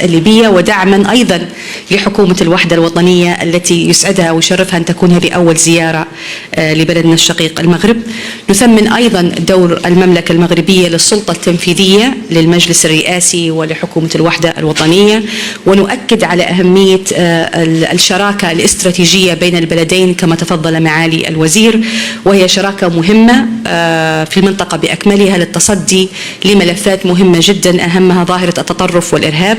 الليبية، ودعما أيضا لحكومة الوحدة الوطنية التي يسعدها ويشرفها أن تكون هذه أول زيارة لبلدنا الشقيق المغرب. نثمن أيضا دور المملكة المغربية للسلطة التنفيذية للمجلس الرئاسي ولحكومة الوحدة الوطنية، ونؤكد على أهمية الشراكة الاستراتيجية بين البلدين كما تفضل معالي الوزير، وهي شراكة مهمة في المنطقة بأكملها للتصدي لملفات مهمة جدا أهمها ظاهرة التطرف والإرهاب.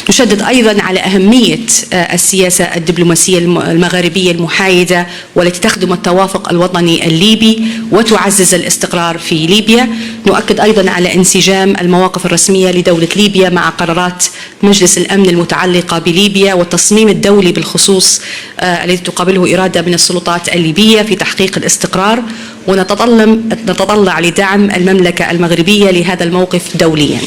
نشدد أيضا على أهمية السياسة الدبلوماسية المغاربية المحايدة والتي تخدم التوافق الوطني الليبي وتعزز الاستقرار في ليبيا. نؤكد أيضا على انسجام المواقف الرسمية لدولة ليبيا مع قرارات مجلس الأمن المتعلقة بليبيا والتصميم الدولي بالخصوص الذي تقابله إرادة من السلطات الليبية في تحقيق الاستقرار، ونتطلع لدعم المملكة المغربية لهذا الموقف دوليا.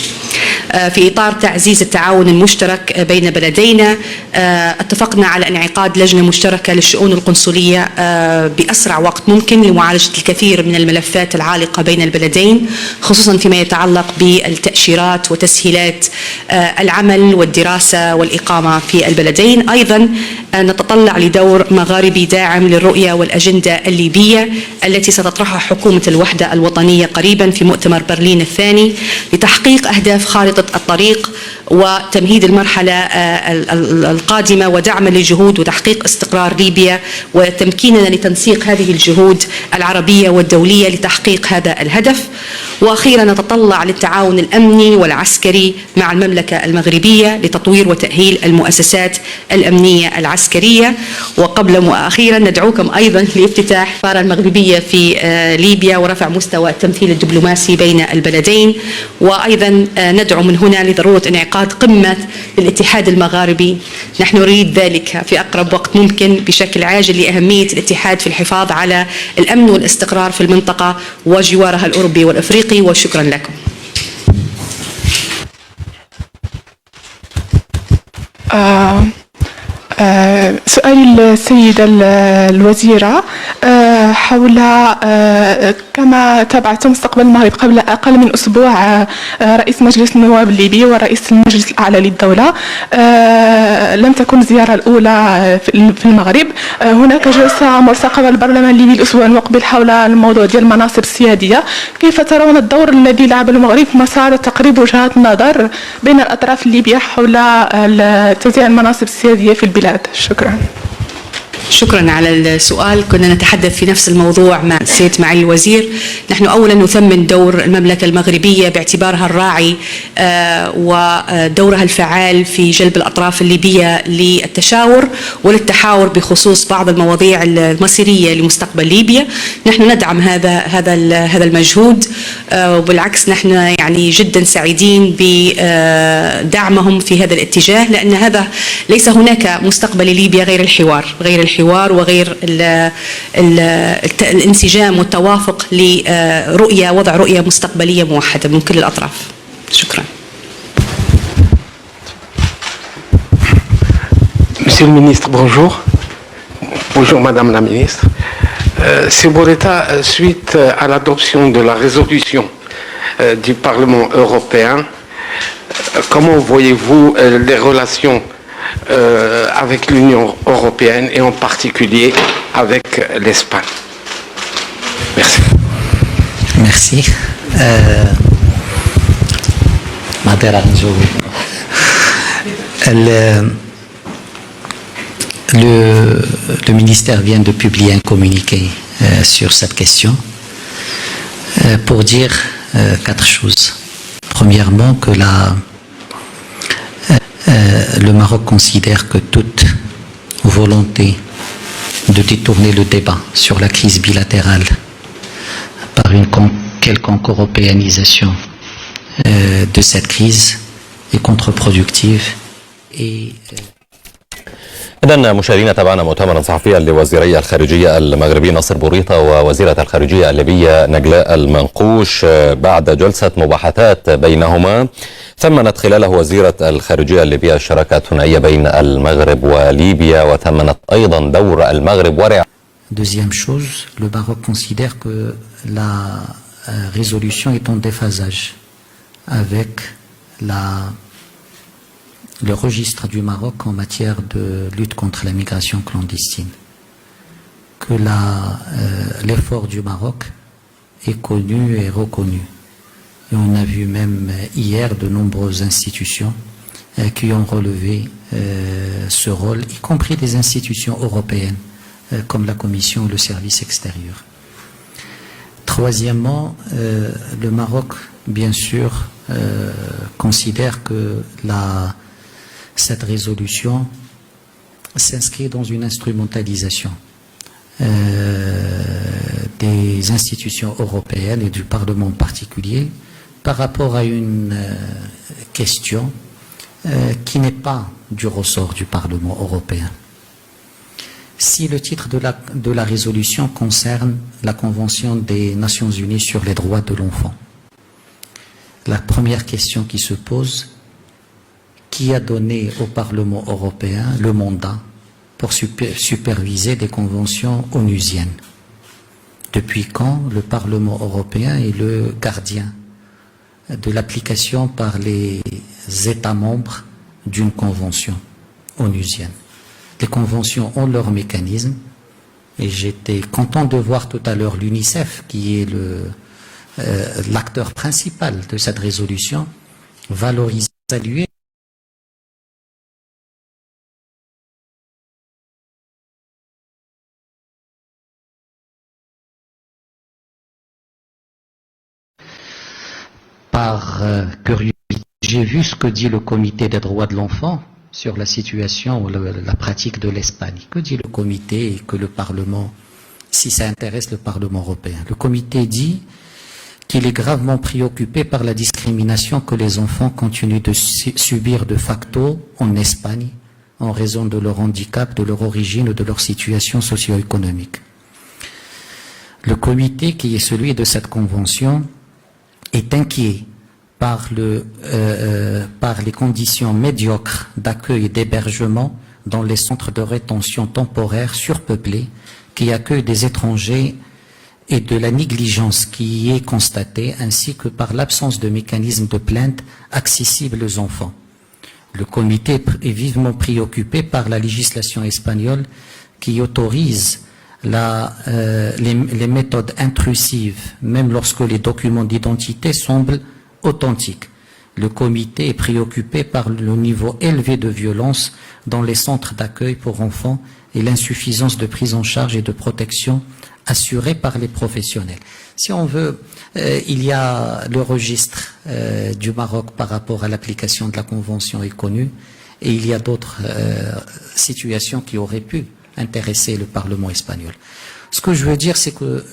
في إطار تعزيز التعاون المشترك بين بلدينا، اتفقنا على انعقاد لجنة مشتركة للشؤون القنصلية بأسرع وقت ممكن لمعالجة الكثير من الملفات العالقة بين البلدين، خصوصا فيما يتعلق بالتأشيرات وتسهيلات العمل والدراسة والإقامة في البلدين. أيضا نتطلع لدور مغاربي داعم للرؤية والأجندة الليبية التي ستطرحها حكومة الوحدة الوطنية قريبا في مؤتمر برلين الثاني لتحقيق أهداف خارطة الطريق وتمهيد المرحلة القادمة ودعما لجهود وتحقيق استقرار ليبيا وتمكيننا لتنسيق هذه الجهود العربية والدولية لتحقيق هذا الهدف. وأخيرا نتطلع للتعاون الأمني والعسكري مع المملكة المغربية لتطوير وتأهيل المؤسسات الأمنية العسكرية. وأخيرا ندعوكم أيضا لافتتاح السفارة المغربية في ليبيا ورفع مستوى التمثيل الدبلوماسي بين البلدين. وأيضا ندعو من هنا لضرورة انعقاد قمة للاتحاد المغاربي، نحن نريد ذلك في أقرب وقت ممكن بشكل عاجل لأهمية الاتحاد في الحفاظ على الأمن والاستقرار في المنطقة وجوارها الأوروبي والأفريقي. وشكرا لكم. سؤالي السيدة الوزيرة حول كما تابعت مستقبل المغرب قبل أقل من أسبوع رئيس مجلس النواب الليبي ورئيس المجلس الأعلى للدولة، لم تكن الزيارة الأولى في المغرب. هناك جلسة مرتقبة البرلمان الليبي الأسبوع المقبل حول الموضوع ديال المناصب السيادية. كيف ترون الدور الذي لعب المغرب في مسار تقريب وجهات النظر بين الأطراف الليبية حول توزيع المناصب السيادية في البلاد؟ شكرا. شكرا على السؤال. كنا نتحدث في نفس الموضوع مع السيد معالي الوزير. نحن أولا نثمن دور المملكة المغربية باعتبارها الراعي ودورها الفعال في جلب الأطراف الليبية للتشاور وللتحاور بخصوص بعض المواضيع المصيرية لمستقبل ليبيا. نحن ندعم هذا المجهود، وبالعكس نحن يعني جدا سعيدين بدعمهم في هذا الاتجاه، لأن هذا ليس هناك مستقبل لليبيا غير الحوار وغير الانسجام والتوافق وضع رؤية مستقبلية موحدة من كل الأطراف. شكرا. Monsieur le ministre, bonjour. Bonjour Madame la ministre. C'est Boreta, suite à l'adoption de la résolution du Parlement européen, comment voyez-vous les relations avec l'Union européenne et en particulier avec l'Espagne? Merci. Merci. Le ministère vient de publier un communiqué sur cette question pour dire 4 choses. Premièrement, que le Maroc considère que toute volonté de détourner le débat sur la crise bilatérale par une quelconque européanisation de cette crise est contre-productive et إذن مشاهدينا تابعنا مؤتمرا صحفيا لوزيري الخارجية المغربي ناصر بوريطة ووزيرة الخارجية الليبية نجلاء المنقوش بعد جلسة مباحثات بينهما ثمنت خلاله وزيرة الخارجية الليبية الشراكة الثنائية بين المغرب وليبيا وثمنت أيضا دور المغرب ورعاية. Deuxième chose, le Maroc considère que la résolution est en déphasage avec le registre du Maroc en matière de lutte contre la migration clandestine. Que l'effort du Maroc est connu et reconnu. Et on a vu même hier de nombreuses institutions qui ont relevé ce rôle, y compris des institutions européennes comme la Commission ou le service extérieur. Troisièmement, le Maroc, bien sûr, considère que cette résolution s'inscrit dans une instrumentalisation des institutions européennes et du Parlement en particulier par rapport à une question qui n'est pas du ressort du Parlement européen. Si le titre de la résolution concerne la Convention des Nations Unies sur les droits de l'enfant, la première question qui se pose, qui a donné au Parlement européen le mandat pour superviser des conventions onusiennes? Depuis quand le Parlement européen est le gardien de l'application par les États membres d'une convention onusienne? Les conventions ont leurs mécanismes et j'étais content de voir tout à l'heure l'UNICEF, qui est l'acteur principal de cette résolution, valoriser, saluer par curiosité. J'ai vu ce que dit le Comité des droits de l'enfant sur la situation ou la pratique de l'Espagne. Que dit le comité et que le Parlement, si ça intéresse le Parlement européen? Le comité dit qu'il est gravement préoccupé par la discrimination que les enfants continuent de subir de facto en Espagne en raison de leur handicap, de leur origine ou de leur situation socio-économique. Le comité, qui est celui de cette convention, est inquiet par les conditions médiocres d'accueil et d'hébergement dans les centres de rétention temporaire surpeuplés qui accueillent des étrangers et de la négligence qui y est constatée, ainsi que par l'absence de mécanismes de plainte accessibles aux enfants. Le comité est vivement préoccupé par la législation espagnole qui autorise les méthodes intrusives, même lorsque les documents d'identité semblent authentiques. Le comité est préoccupé par le niveau élevé de violence dans les centres d'accueil pour enfants et l'insuffisance de prise en charge et de protection assurée par les professionnels. Si on veut, il y a le registre du Maroc par rapport à l'application de la Convention est connu, et il y a d'autres situations qui auraient pu intéresser le Parlement espagnol. Ce que je veux dire, c'est que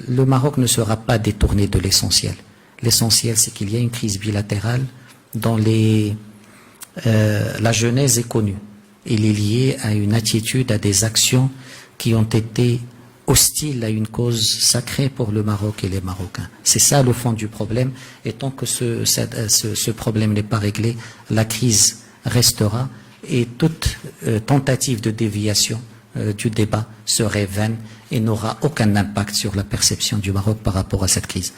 le Maroc ne sera pas détourné de l'essentiel. L'essentiel, c'est qu'il y a une crise bilatérale dont la genèse est connue. Il est lié à une attitude, à des actions qui ont été hostiles à une cause sacrée pour le Maroc et les Marocains. C'est ça le fond du problème. Et tant que ce problème n'est pas réglé, la crise restera et toute tentative de déviation du débat serait vaine et n'aura aucun impact sur la perception du Maroc par rapport à cette crise.